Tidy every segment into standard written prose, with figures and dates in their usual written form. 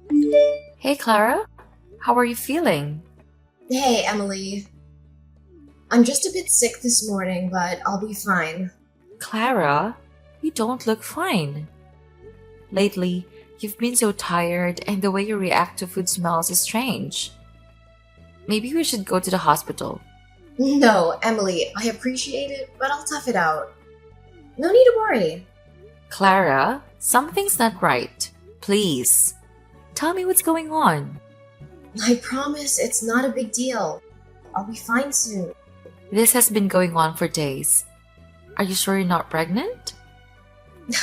Hey Clara, how are you feeling? Hey, Emily. I'm just a bit sick this morning, but I'll be fine. Clara, you don't look fine. Lately, you've been so tired and the way you react to food smells is strange. Maybe we should go to the hospital. No, Emily, I appreciate it, but I'll tough it out. No need to worry. Clara, something's not right. Please, tell me what's going on. I promise it's not a big deal. I'll be fine soon. This has been going on for days. Are you sure you're not pregnant?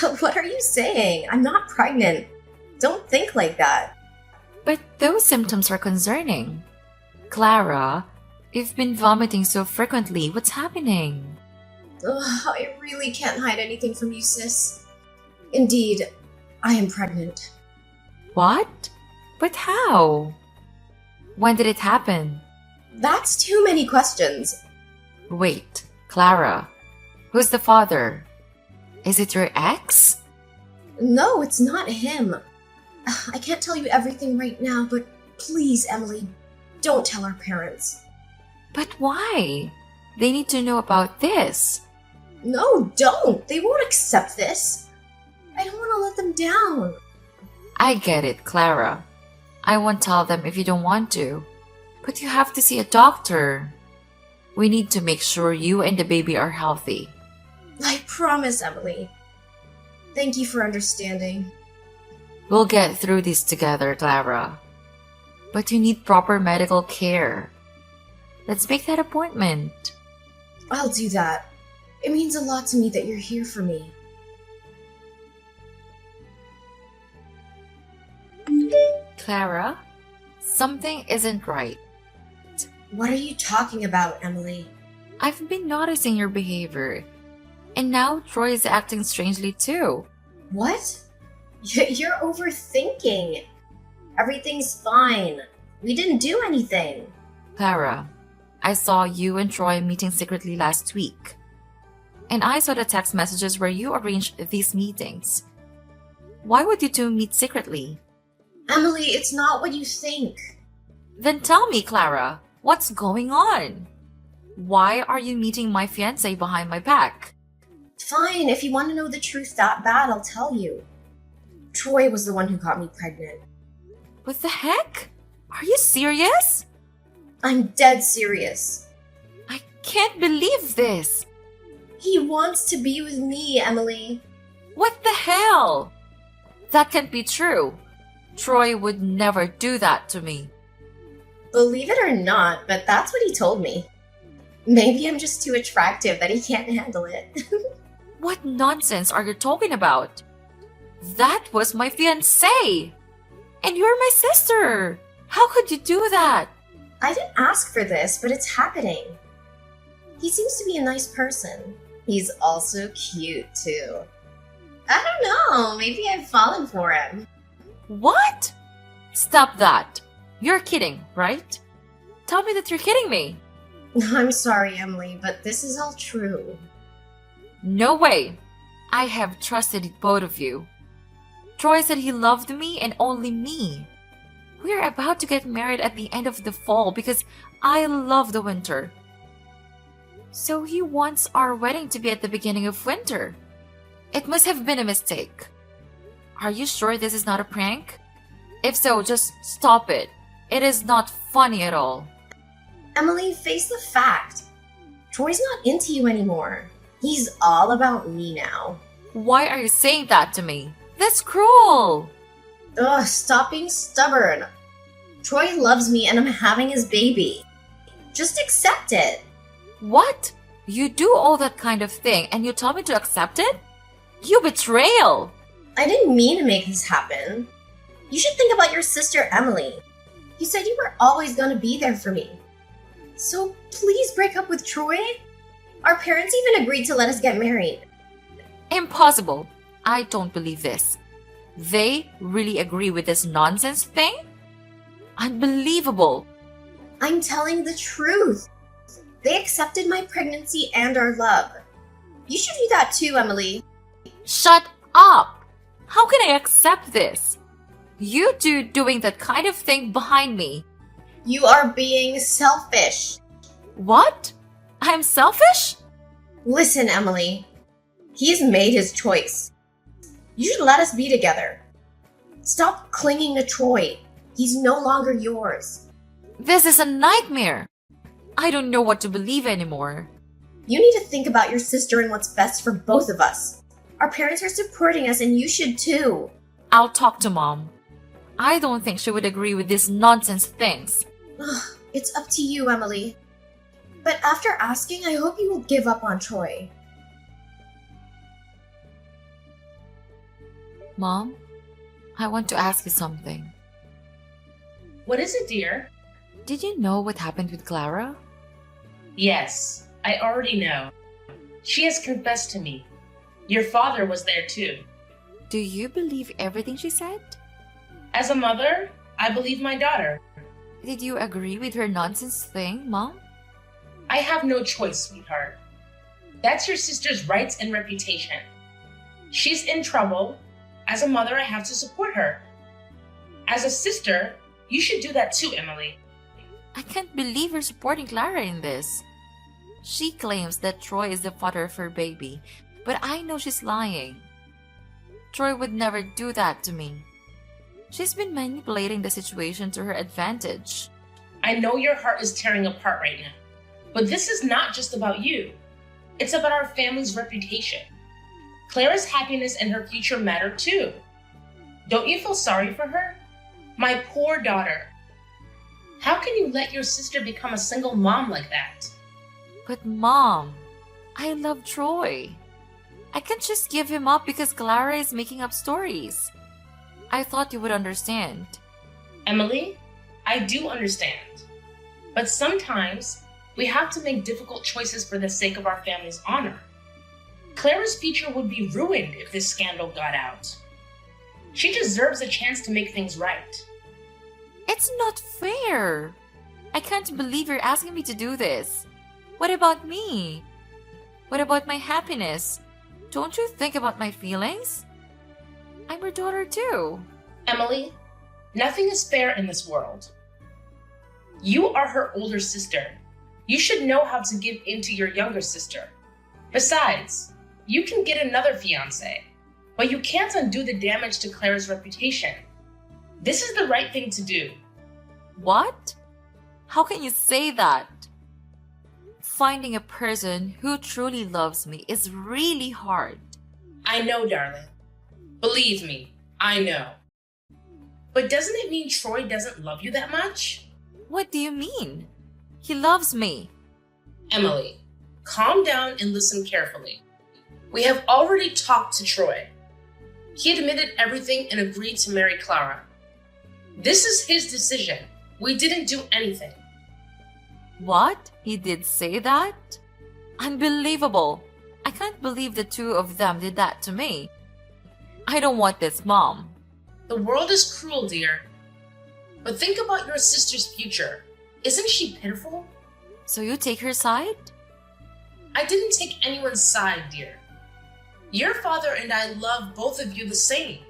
What are you saying? I'm not pregnant. Don't think like that. But those symptoms are concerning. Clara, you've been vomiting so frequently. What's happening? Ugh, I really can't hide anything from you, sis. Indeed, I am pregnant. What? But how? When did it happen? That's too many questions. Wait, Clara, who's the father? Is it your ex? No, it's not him. I can't tell you everything right now, but please, Emily, don't tell our parents. But why? They need to know about this. No, don't! They won't accept this. I don't want to let them down. I get it, Clara. I won't tell them if you don't want to. But you have to see a doctor. We need to make sure you and the baby are healthy. I promise, Emily. Thank you for understanding. We'll get through this together, Clara. But you need proper medical care. Let's make that appointment. I'll do that. It means a lot to me that you're here for me. Clara, something isn't right. What are you talking about, Emily? I've been noticing your behavior. And now Troy is acting strangely too. What? You're overthinking. Everything's fine. We didn't do anything. Clara, I saw you and Troy meeting secretly last week. And I saw the text messages where you arranged these meetings. Why would you two meet secretly? Emily, it's not what you think. Then tell me, Clara, what's going on? Why are you meeting my fiancé behind my back? Fine, if you want to know the truth that bad, I'll tell you. Troy was the one who got me pregnant. What the heck? Are you serious? I'm dead serious. I can't believe this. He wants to be with me, Emily. What the hell? That can't be true. Troy would never do that to me. Believe it or not, but that's what he told me. Maybe I'm just too attractive that he can't handle it. What nonsense are you talking about? That was my fiancé! And you're my sister! How could you do that? I didn't ask for this, but it's happening. He seems to be a nice person. He's also cute, too. I don't know, maybe I've fallen for him. What? Stop that. You're kidding, right? Tell me that you're kidding me. I'm sorry, Emily, but this is all true. No way. I have trusted both of you. Troy said he loved me and only me. We're about to get married at the end of the fall because I love the winter. So he wants our wedding to be at the beginning of winter. It must have been a mistake. Are you sure this is not a prank? If so, just stop it. It is not funny at all. Emily, face the fact. Troy's not into you anymore. He's all about me now. Why are you saying that to me? That's cruel. Ugh, stop being stubborn. Troy loves me and I'm having his baby. Just accept it. What? You do all that kind of thing and you tell me to accept it? You betrayal! I didn't mean to make this happen. You should think about your sister, Emily. You said you were always going to be there for me. So please break up with Troy. Our parents even agreed to let us get married. Impossible. I don't believe this. They really agree with this nonsense thing? Unbelievable. I'm telling the truth. They accepted my pregnancy and our love. You should do that too, Emily. Shut up! How can I accept this? You two doing that kind of thing behind me. You are being selfish. What? I'm selfish? Listen, Emily. He's made his choice. You should let us be together. Stop clinging to Troy. He's no longer yours. This is a nightmare. I don't know what to believe anymore. You need to think about your sister and what's best for both of us. Our parents are supporting us and you should too. I'll talk to Mom. I don't think she would agree with these nonsense things. It's up to you, Emily. But after asking, I hope you will give up on Troy. Mom, I want to ask you something. What is it, dear? Did you know what happened with Clara? Yes, I already know. She has confessed to me. Your father was there too. Do you believe everything she said? As a mother, I believe my daughter. Did you agree with her nonsense thing, Mom? I have no choice, sweetheart. That's your sister's rights and reputation. She's in trouble. As a mother, I have to support her. As a sister, you should do that too, Emily. I can't believe you're supporting Clara in this. She claims that Troy is the father of her baby, but I know she's lying. Troy would never do that to me. She's been manipulating the situation to her advantage. I know your heart is tearing apart right now, but this is not just about you. It's about our family's reputation. Clara's happiness and her future matter too. Don't you feel sorry for her? My poor daughter. How can you let your sister become a single mom like that? But Mom, I love Troy. I can't just give him up because Clara is making up stories. I thought you would understand. Emily, I do understand. But sometimes we have to make difficult choices for the sake of our family's honor. Clara's future would be ruined if this scandal got out. She deserves a chance to make things right. It's not fair. I can't believe you're asking me to do this. What about me? What about my happiness? Don't you think about my feelings? I'm her daughter too. Emily, nothing is fair in this world. You are her older sister. You should know how to give in to your younger sister. Besides, you can get another fiancé, but you can't undo the damage to Clara's reputation. This is the right thing to do. What? How can you say that? Finding a person who truly loves me is really hard. I know, darling. Believe me, I know. But doesn't it mean Troy doesn't love you that much? What do you mean? He loves me. Emily, calm down and listen carefully. We have already talked to Troy. He admitted everything and agreed to marry Clara. This is his decision. We didn't do anything. What? He did say that? Unbelievable. I can't believe the two of them did that to me. I don't want this, Mom. The world is cruel, dear. But think about your sister's future. Isn't she pitiful? So you take her side? I didn't take anyone's side, dear. Your father and I love both of you the same.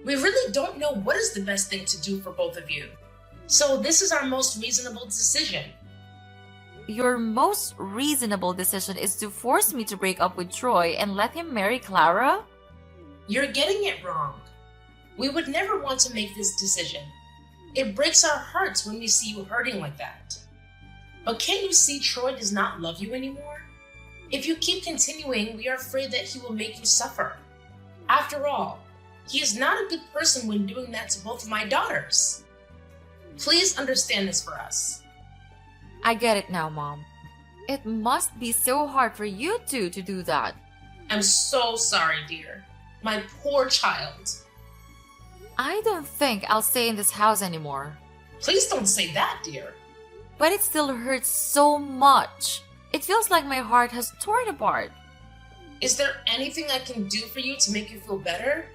We really don't know what is the best thing to do for both of you. So this is our most reasonable decision. Your most reasonable decision is to force me to break up with Troy and let him marry Clara? You're getting it wrong. We would never want to make this decision. It breaks our hearts when we see you hurting like that. But can't you see Troy does not love you anymore? If you keep continuing, we are afraid that he will make you suffer. After all, he is not a good person when doing that to both of my daughters. Please understand this for us. I get it now, Mom. It must be so hard for you two to do that. I'm so sorry, dear. My poor child. I don't think I'll stay in this house anymore. Please don't say that, dear. But it still hurts so much. It feels like my heart has torn apart. Is there anything I can do for you to make you feel better?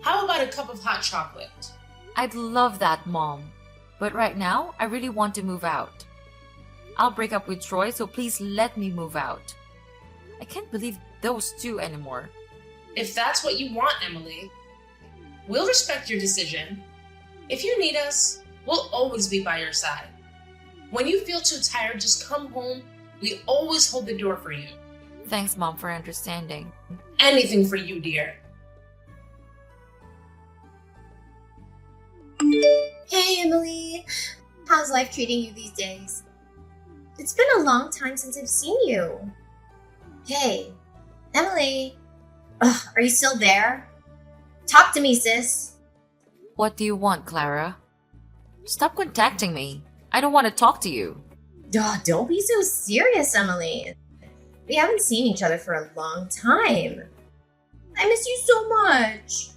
How about a cup of hot chocolate? I'd love that, Mom. But right now, I really want to move out. I'll break up with Troy, so please let me move out. I can't believe those two anymore. If that's what you want, Emily, we'll respect your decision, If you need us, we'll always be by your side. When you feel too tired, just come home. We always hold the door for you. Thanks, Mom, for understanding. Anything for you, dear. Hey, Emily. How's life treating you these days? It's been a long time since I've seen you. Hey, Emily. Ugh, are you still there? Talk to me, sis. What do you want, Clara? Stop contacting me. I don't want to talk to you. Don't be so serious, Emily. We haven't seen each other for a long time. I miss you so much.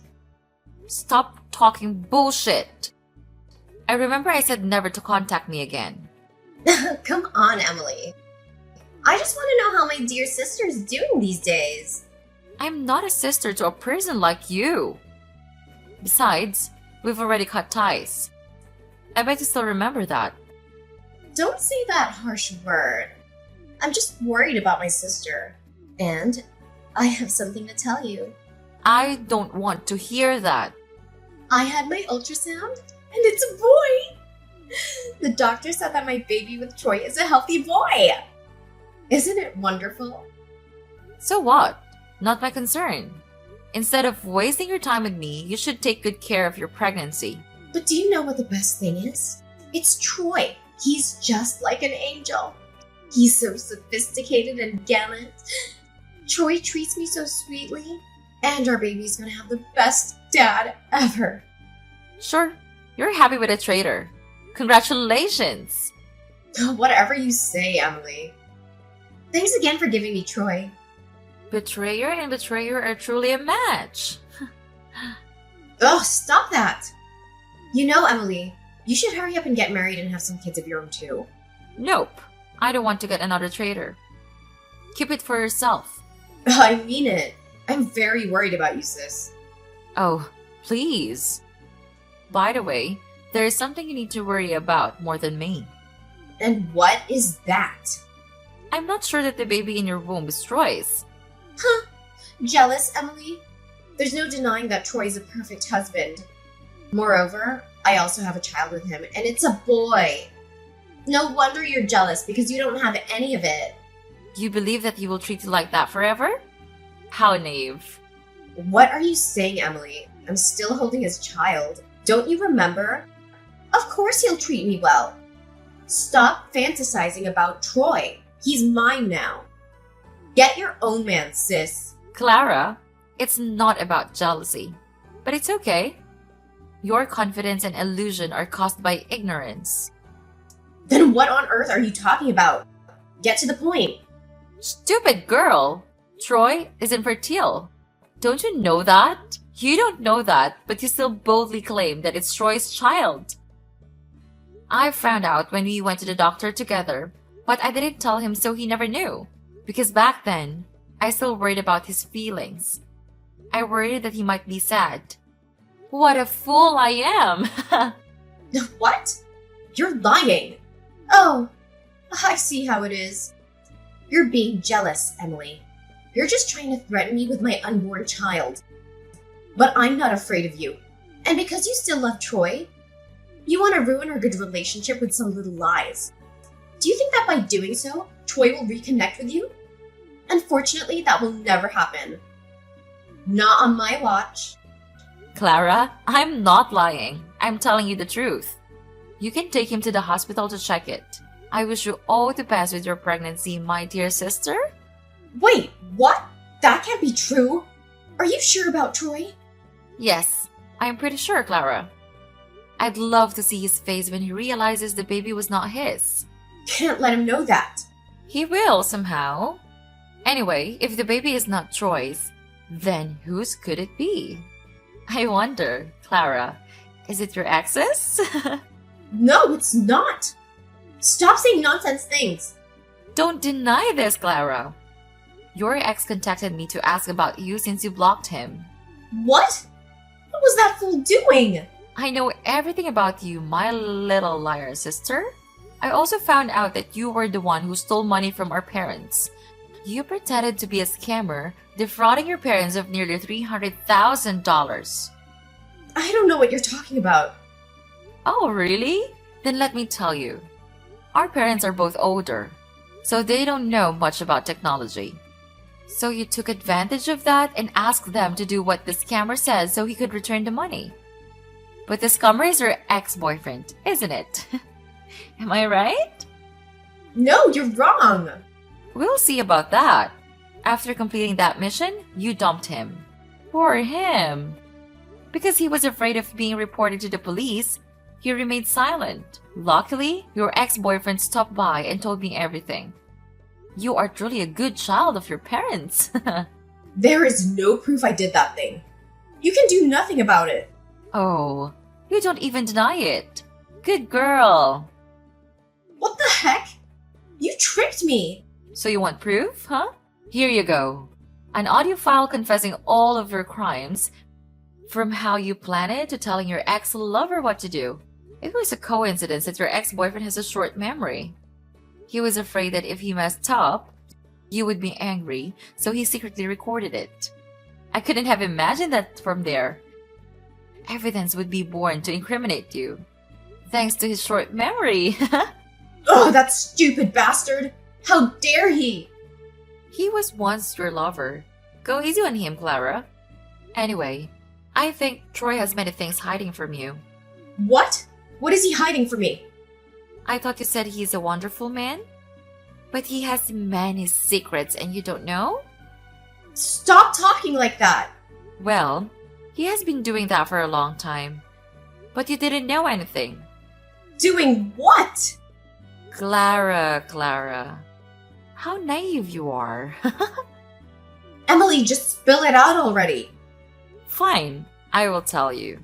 Stop talking bullshit. I remember I said never to contact me again. Come on, Emily. I just want to know how my dear sister's doing these days. I'm not a sister to a person like you. Besides, we've already cut ties. I bet you still remember that. Don't say that harsh word. I'm just worried about my sister. And I have something to tell you. I don't want to hear that. I had my ultrasound, and it's a boy. The doctor said that my baby with Troy is a healthy boy. Isn't it wonderful? So what? Not my concern. Instead of wasting your time with me, you should take good care of your pregnancy. But do you know what the best thing is? It's Troy. He's just like an angel. He's so sophisticated and gallant. Troy treats me so sweetly. And our baby's gonna have the best dad ever. Sure, you're happy with a traitor. Congratulations! Whatever you say, Emily. Thanks again for giving me Troy. Betrayer and betrayer are truly a match. Ugh, stop that! You know, Emily, you should hurry up and get married and have some kids of your own too. Nope, I don't want to get another traitor. Keep it for yourself. I mean it. I'm very worried about you, sis. Oh, please. By the way, there is something you need to worry about more than me. And what is that? I'm not sure that the baby in your womb is Troy's. Huh? Jealous, Emily? There's no denying that Troy's a perfect husband. Moreover, I also have a child with him, and it's a boy. No wonder you're jealous because you don't have any of it. You believe that he will treat you like that forever? How naive. What are you saying, Emily? I'm still holding his child. Don't you remember? Of course he'll treat me well. Stop fantasizing about Troy. He's mine now. Get your own man, sis. Clara, it's not about jealousy. But it's okay. Your confidence and illusion are caused by ignorance. Then what on earth are you talking about? Get to the point. Stupid girl! Troy is infertile. Don't you know that? You don't know that, but you still boldly claim that it's Troy's child. I found out when we went to the doctor together, but I didn't tell him so he never knew. Because back then, I still worried about his feelings. I worried that he might be sad. What a fool I am! What? You're lying. Oh, I see how it is. You're being jealous, Emily. You're just trying to threaten me with my unborn child. But I'm not afraid of you. And because you still love Troy, you want to ruin our good relationship with some little lies. Do you think that by doing so, Troy will reconnect with you? Unfortunately, that will never happen. Not on my watch. Clara, I'm not lying. I'm telling you the truth. You can take him to the hospital to check it. I wish you all the best with your pregnancy, my dear sister. Wait, what? That can't be true. Are you sure about Troy? Yes, I'm pretty sure, Clara. I'd love to see his face when he realizes the baby was not his. Can't let him know that. He will somehow. Anyway, if the baby is not Troy's, then whose could it be? I wonder, Clara, is it your ex's? No, it's not. Stop saying nonsense things. Don't deny this, Clara. Your ex contacted me to ask about you since you blocked him. What? What was that fool doing? I know everything about you, my little liar sister. I also found out that you were the one who stole money from our parents. You pretended to be a scammer, defrauding your parents of nearly $300,000. I don't know what you're talking about. Oh, really? Then let me tell you. Our parents are both older, so they don't know much about technology. So you took advantage of that and asked them to do what the scammer says so he could return the money. But the scammer is your ex-boyfriend, isn't it? Am I right? No, you're wrong. We'll see about that. After completing that mission, you dumped him. Poor him. Because he was afraid of being reported to the police, he remained silent. Luckily, your ex-boyfriend stopped by and told me everything. You are truly a good child of your parents. There is no proof I did that thing. You can do nothing about it. Oh, you don't even deny it. Good girl. What the heck? You tricked me. So you want proof, huh? Here you go. An audio file confessing all of your crimes, from how you planned it to telling your ex-lover what to do. It was a coincidence that your ex-boyfriend has a short memory. He was afraid that if he messed up, you would be angry, so he secretly recorded it. I couldn't have imagined that from there. Evidence would be born to incriminate you. Thanks to his short memory. Oh, that stupid bastard! How dare he! He was once your lover. Go easy on him, Clara. Anyway, I think Troy has many things hiding from you. What? What is he hiding from me? I thought you said he's a wonderful man? But he has many secrets and you don't know? Stop talking like that! Well, he has been doing that for a long time. But you didn't know anything. Doing what? Clara. How naive you are. Emily, just spill it out already. Fine, I will tell you.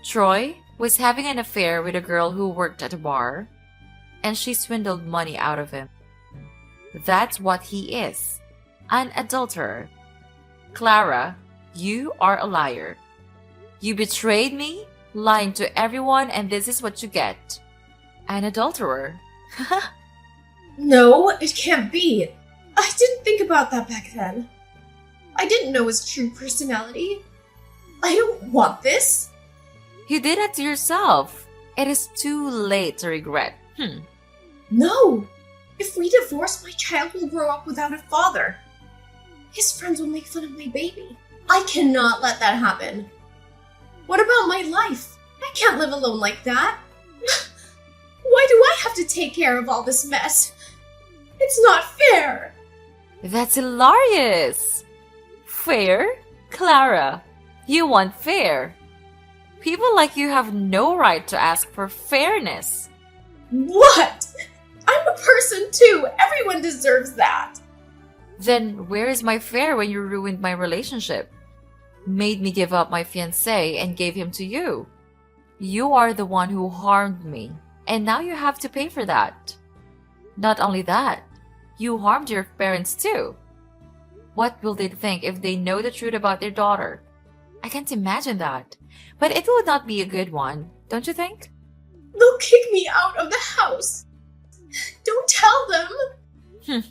Troy was having an affair with a girl who worked at a bar, and she swindled money out of him. That's what he is. An adulterer. Clara, you are a liar. You betrayed me, lying to everyone, and this is what you get. An adulterer. No, it can't be. I didn't think about that back then. I didn't know his true personality. I don't want this. You did it to yourself. It is too late to regret. No! If we divorce, my child will grow up without a father. His friends will make fun of my baby. I cannot let that happen. What about my life? I can't live alone like that. Why do I have to take care of all this mess? It's not fair. That's hilarious. Fair? Clara, you want fair. People like you have no right to ask for fairness. What? I'm a person too. Everyone deserves that. Then where is my fair when you ruined my relationship? Made me give up my fiancé and gave him to you. You are the one who harmed me, and now you have to pay for that. Not only that, you harmed your parents too. What will they think if they know the truth about their daughter? I can't imagine that. But it will not be a good one, don't you think? They'll kick me out of the house. Don't tell them.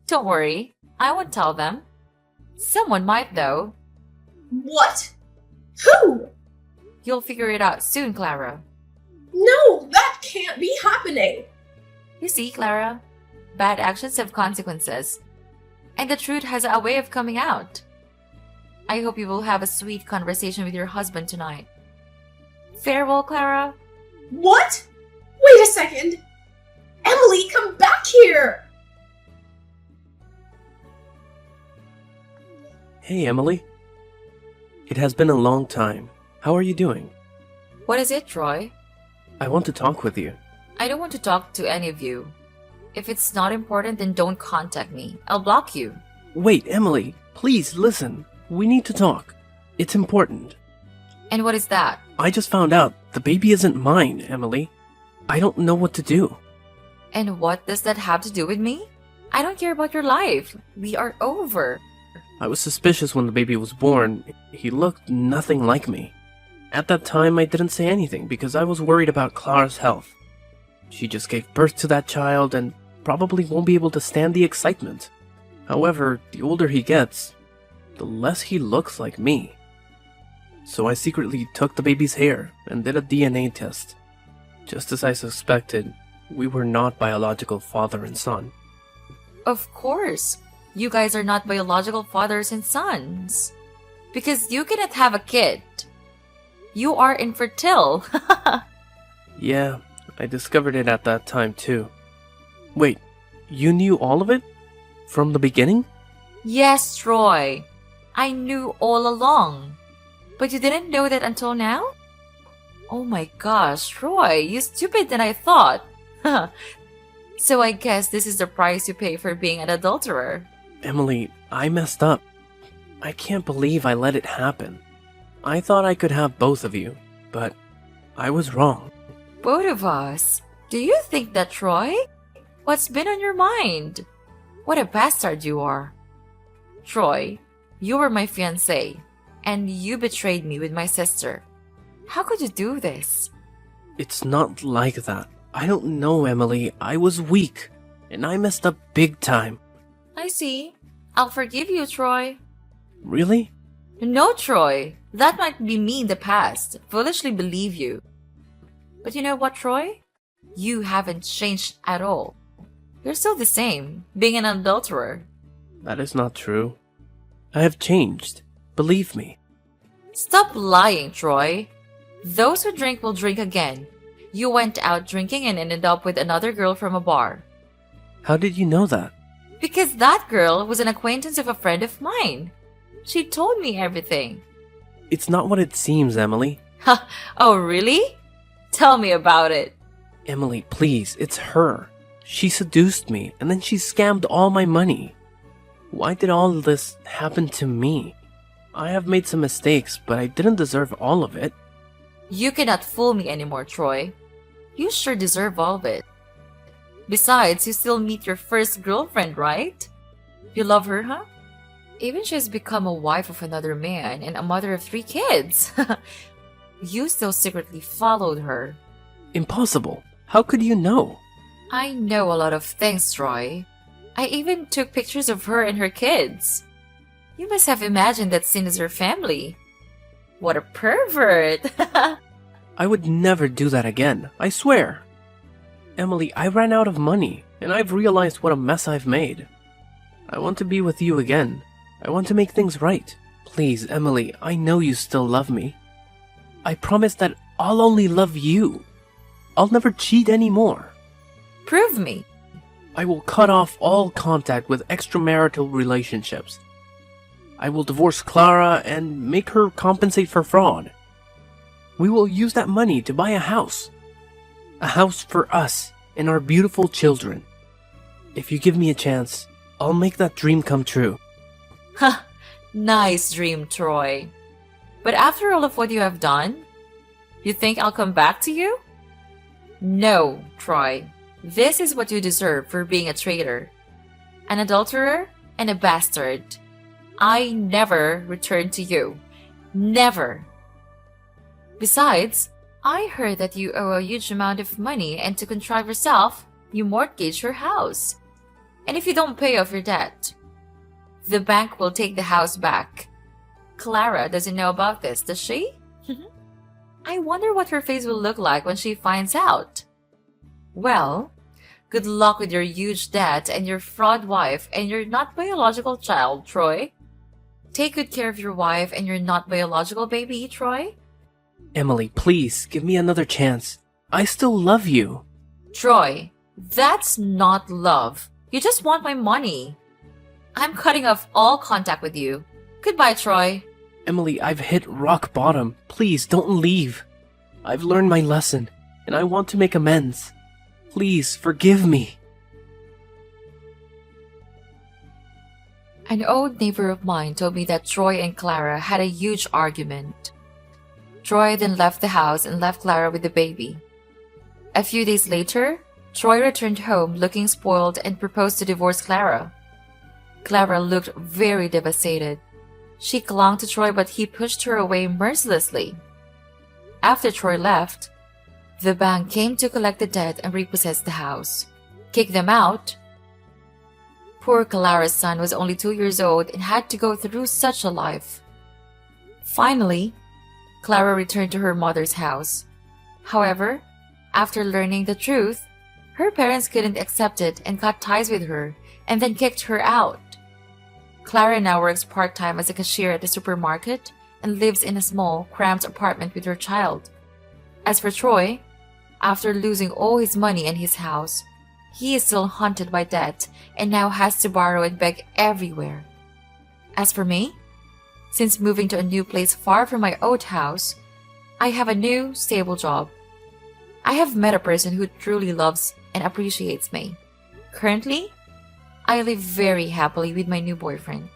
Don't worry, I won't tell them. Someone might though. What? Who? You'll figure it out soon, Clara. No, that can't be happening. You see, Clara, bad actions have consequences. And the truth has a way of coming out. I hope you will have a sweet conversation with your husband tonight. Farewell, Clara. What? Wait a second. Emily, come back here. Hey, Emily. It has been a long time. How are you doing? What is it, Troy? I want to talk with you. I don't want to talk to any of you. If it's not important, then don't contact me. I'll block you. Wait, Emily, please listen. We need to talk. It's important. And what is that? I just found out the baby isn't mine, Emily. I don't know what to do. And what does that have to do with me? I don't care about your life. We are over. I was suspicious when the baby was born. He looked nothing like me. At that time, I didn't say anything because I was worried about Clara's health. She just gave birth to that child and probably won't be able to stand the excitement. However, the older he gets, the less he looks like me. So I secretly took the baby's hair and did a DNA test. Just as I suspected, we were not biological father and son. Of course, you guys are not biological fathers and sons. Because you cannot have a kid. You are infertile. Yeah, I discovered it at that time too. Wait, you knew all of it? From the beginning? Yes, Troy. I knew all along. But you didn't know that until now? Oh my gosh, Troy, you stupid than I thought. So I guess this is the price you pay for being an adulterer. Emily, I messed up. I can't believe I let it happen. I thought I could have both of you, but I was wrong. Both of us? Do you think that, Troy? What's been on your mind? What a bastard you are. Troy, you were my fiancé, and you betrayed me with my sister. How could you do this? It's not like that. I don't know, Emily. I was weak, and I messed up big time. I see. I'll forgive you, Troy. Really? No, Troy. That might be me in the past. Foolishly believe you. But you know what, Troy? You haven't changed at all. You're still the same, being an adulterer. That is not true. I have changed. Believe me. Stop lying, Troy. Those who drink will drink again. You went out drinking and ended up with another girl from a bar. How did you know that? Because that girl was an acquaintance of a friend of mine. She told me everything. It's not what it seems, Emily. Ha! Oh, really? Tell me about it. Emily, please, it's her. She seduced me, and then she scammed all my money. Why did all this happen to me? I have made some mistakes, but I didn't deserve all of it. You cannot fool me anymore, Troy. You sure deserve all of it. Besides, you still meet your first girlfriend, right? You love her, huh? Even she's become a wife of another man and a mother of 3 kids. You still secretly followed her. Impossible. How could you know? I know a lot of things, Troy. I even took pictures of her and her kids. You must have imagined that scene as your family. What a pervert! I would never do that again, I swear. Emily, I ran out of money, and I've realized what a mess I've made. I want to be with you again. I want to make things right. Please, Emily, I know you still love me. I promise that I'll only love you. I'll never cheat anymore. Prove me. I will cut off all contact with extramarital relationships. I will divorce Clara and make her compensate for fraud. We will use that money to buy a house. A house for us and our beautiful children. If you give me a chance, I'll make that dream come true. Ha! Nice dream, Troy. But after all of what you have done, you think I'll come back to you? No, Troy. This is what you deserve for being a traitor. An adulterer and a bastard. I never return to you. Never. Besides, I heard that you owe a huge amount of money, and to contrive yourself, you mortgage your house. And if you don't pay off your debt, the bank will take the house back. Clara doesn't know about this, does she? I wonder what her face will look like when she finds out. Well, good luck with your huge debt and your fraud wife and your not biological child, Troy. Take good care of your wife and your not biological baby, Troy. Emily, please, give me another chance. I still love you. Troy, that's not love. You just want my money. I'm cutting off all contact with you. Goodbye, Troy. Emily, I've hit rock bottom. Please, don't leave. I've learned my lesson, and I want to make amends. Please, forgive me. An old neighbor of mine told me that Troy and Clara had a huge argument. Troy then left the house and left Clara with the baby. A few days later, Troy returned home looking spoiled and proposed to divorce Clara. Clara looked very devastated. She clung to Troy, but he pushed her away mercilessly. After Troy left, the bank came to collect the debt and repossess the house. Kick them out? Poor Clara's son was only 2 years old and had to go through such a life. Finally, Clara returned to her mother's house. However, after learning the truth, her parents couldn't accept it and cut ties with her and then kicked her out. Clara now works part-time as a cashier at the supermarket and lives in a small, cramped apartment with her child. As for Troy, after losing all his money and his house, he is still haunted by debt and now has to borrow and beg everywhere. As for me, since moving to a new place far from my old house, I have a new, stable job. I have met a person who truly loves and appreciates me. Currently, I live very happily with my new boyfriend.